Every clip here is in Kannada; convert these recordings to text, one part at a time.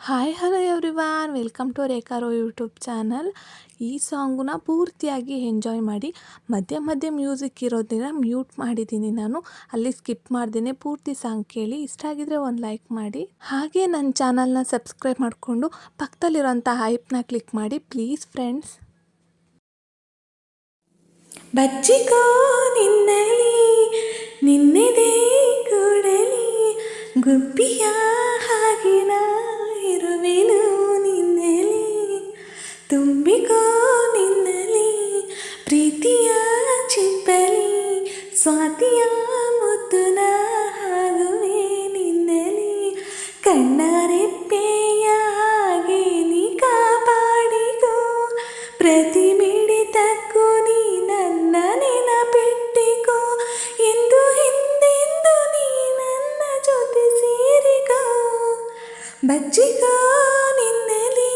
Hi hello everyone, welcome to Rekha ರೋ ಯೂಟ್ಯೂಬ್ ಚಾನಲ್. ಈ ಸಾಂಗನ್ನ ಪೂರ್ತಿಯಾಗಿ ಎಂಜಾಯ್ ಮಾಡಿ. ಮಧ್ಯೆ ಮಧ್ಯೆ ಮ್ಯೂಸಿಕ್ ಇರೋದನ್ನ ಮ್ಯೂಟ್ ಮಾಡಿದ್ದೀನಿ ನಾನು, ಅಲ್ಲಿ ಸ್ಕಿಪ್ ಮಾಡ್ದೇನೆ ಪೂರ್ತಿ ಸಾಂಗ್ ಕೇಳಿ. ಇಷ್ಟ ಆಗಿದ್ರೆ ಒಂದು ಲೈಕ್ ಮಾಡಿ, ಹಾಗೆ ನನ್ನ ಚಾನಲ್ನ ಸಬ್ಸ್ಕ್ರೈಬ್ ಮಾಡಿಕೊಂಡು ಪಕ್ಕದಲ್ಲಿರೋಂಥ ಹೈಪ್ನ ಕ್ಲಿಕ್ ಮಾಡಿ ಪ್ಲೀಸ್ ಫ್ರೆಂಡ್ಸ್. ಬಚ್ಚಿಕೋ ನಿನ್ನಲಿ ನಿನ್ನೆದೆ ಕೂಡಲಿ ಗುಬ್ಬಿಯ ಹಾಗಿನ ಇರುವೆನು ನಿನ್ನಲಿ, ತುಂಬಿಕೋ ನಿನ್ನಲಿ ಪ್ರೀತಿಯ ಚಿಪ್ಪಲಿ, ಸ್ವಾತಿಯ ಮುತ್ತುನ ಹಾಗುವೆ ನಿನ್ನಲಿ, ಕಣ್ಣರೆಪ್ಪೆಯ ಹಾಗೆ ನೀ ಕಾಪಾಡಿಕೋ, ಪ್ರತಿ ಮಿಡಿತಕ್ಕೂ ನೀ ನನ್ನ ನೆನಪಿಟ್ಟಿಕೋ, ಎಂದು ಹಿಂದೆಂದು ನೀ ನನ್ನ ಜೊತೆ ಸೇರಿಕೋ. ಬಚ್ಚಿಕೋ ನಿನ್ನಲಿ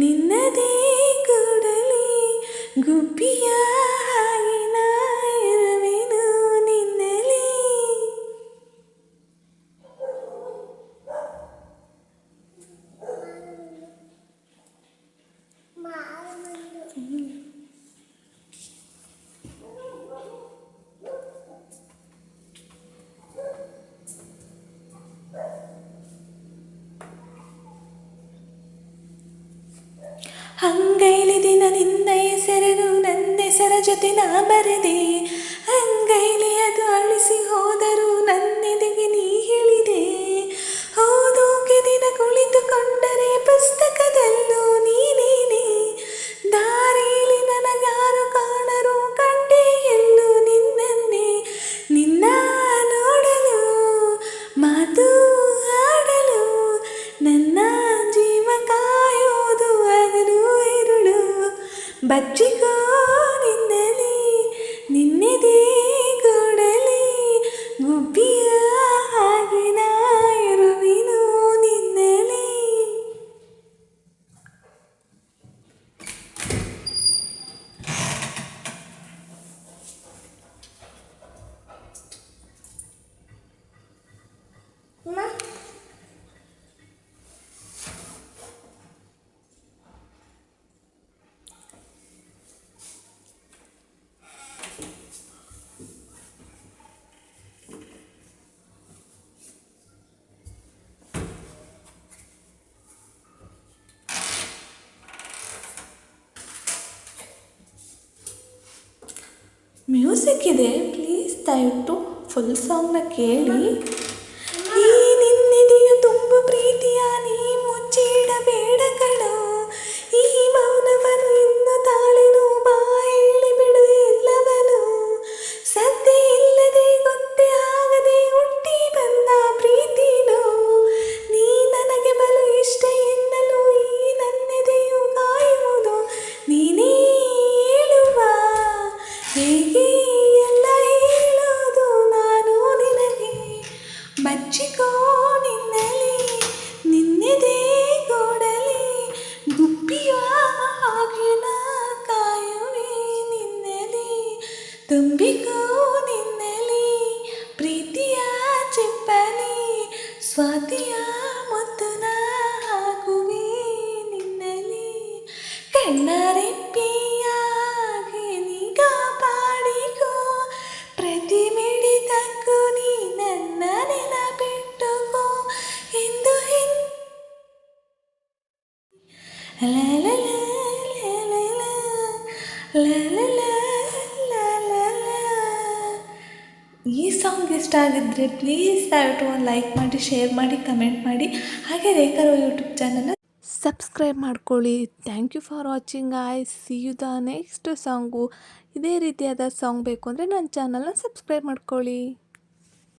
ನಿನ್ನದೇ ಕೂಡಲಿ ಗುಬ್ಬಿಯ ಹಾಗಿನ ಇರುವೆನು ನಿನ್ನಲಿ. ಅಂಗೈಲಿ ದಿನ ನಿನ್ನ ಹೆಸರನ್ನು ನನ್ನ ಹೆಸರ ಜೊತೆ ನಾ ಬರೆದೆ, ಅಂಗೈಲಿ ಅದು ಅಳಿಸಿ ಹೋದರೂ ನನ್ನೆದೆಗೆ ನೀ ಹೇಳಿದೆ, ಓದೋಕೆ ದಿನ ಕುಳಿತುಕೊಂಡರೆ ಪುಸ್ತಕದಲ್ಲೂ ನೀನೇನೆ, ದಾರಿಯಲ್ಲಿ ನನಗ್ಯಾರು ಕಾಣರು ಕಂಡೆ ಎಲ್ಲೂ ನಿನ್ನನ್ನೇ, ನಿನ್ನ ನೋಡಲು ಮಾತು ಆಡಲು ನನ್ನ ಜೀವ ಕಾಯೋದು ಹಗಲು ಇರುಳು. ಬಚ್ಚಿಕೋ ನಿನ್ನಲಿ ನಿನ್ನೆದೇ ಕೂಡಲಿ ಗುಬ್ಬಿಯ ಹಾಗೆ ನಾ ಇರುವೆನು ನಿನ್ನಲಿ. ಮ್ಯೂಸಿಕ್ ಇದೆ, ಪ್ಲೀಸ್ ದಯವಿಟ್ಟು ಫುಲ್ ಸಾಂಗ್ನ ಕೇಳಿ. ಈ ನಿನ್ನೆದೆಯ ತುಂಬ ಪ್ರೀತಿಯ ನೀ ಮುಚ್ಚಿಡಬೇಡ ಕಣೋ, ಈ ಮೌನವನ್ನು ಇನ್ನು ತಾಳೆನು ಬಾ ಹೇಳಿ ಬಿಡು ಎಲ್ಲವನು, ಸದ್ದೆ ಇಲ್ಲದೆ ಗೊತ್ತೇ ಆಗದೆ ಹುಟ್ಟಿ ಬಂದ ಪ್ರೀತಿನೋ, ನೀ ನನಗೆ ಬಲು ಇಷ್ಟ ಎನ್ನಲು ಈ ನನ್ನೆದೆಯು ಕಾಯುವುದು, ನೀನೇ ಹೇಳುವ ಹೇಗೆ ಎಲ್ಲ ಹೇಳೋದು ನಾನು ನಿನಗೆ. ಬಚ್ಚಿಕೋ ನಿನ್ನಲಿ ನಿನ್ನೆದೇ ಕೂಡಲಿ ಗುಬ್ಬಿಯ ಹಾಗೆ ನಾ ಕಾಯುವೆ ನಿನ್ನಲಿ, ತುಂಬಿಕೋ ನಿನ್ನಲಿ ಪ್ರೀತಿಯ ಚಿಪ್ಪಲಿ, ಸ್ವಾತಿಯ ಮುತ್ತುನ ಹಾಕುವೆ ನಿನ್ನಲಿ, ಕಣ್ಣರೆಪ್ಪೆಯ ಹಾಗೆ ನೀ ಕಾಪಾಡಿಕೋ, ಪ್ರತಿ ಮಿಡಿತಕ್ಕೂ ನೀ ನನ್ನ ನೆನಪಿಟ್ಟುಕೋ, ಎಂದು ಈ ಸಾಂಗ್ ಇಷ್ಟ ಆಗಿದ್ರೆ ಪ್ಲೀಸ್ ದಯವಿಟ್ಟು ಒಂದು ಲೈಕ್ ಮಾಡಿ, ಶೇರ್ ಮಾಡಿ, ಕಮೆಂಟ್ ಮಾಡಿ, ಹಾಗೆ ರೇಖಾ ರೋ ಯೂಟ್ಯೂಬ್ ಚಾನಲ್ನ ಸಬ್ಸ್ಕ್ರೈಬ್ ಮಾಡ್ಕೊಳ್ಳಿ. Thank you for watching. I see you the next song. ಇದೇ ರೀತಿಯಾದ ಸಾಂಗ್ ಬೇಕು ಅಂದರೆ ನನ್ನ ಚಾನಲ್ನ ಸಬ್ಸ್ಕ್ರೈಬ್ ಮಾಡ್ಕೊಳ್ಳಿ.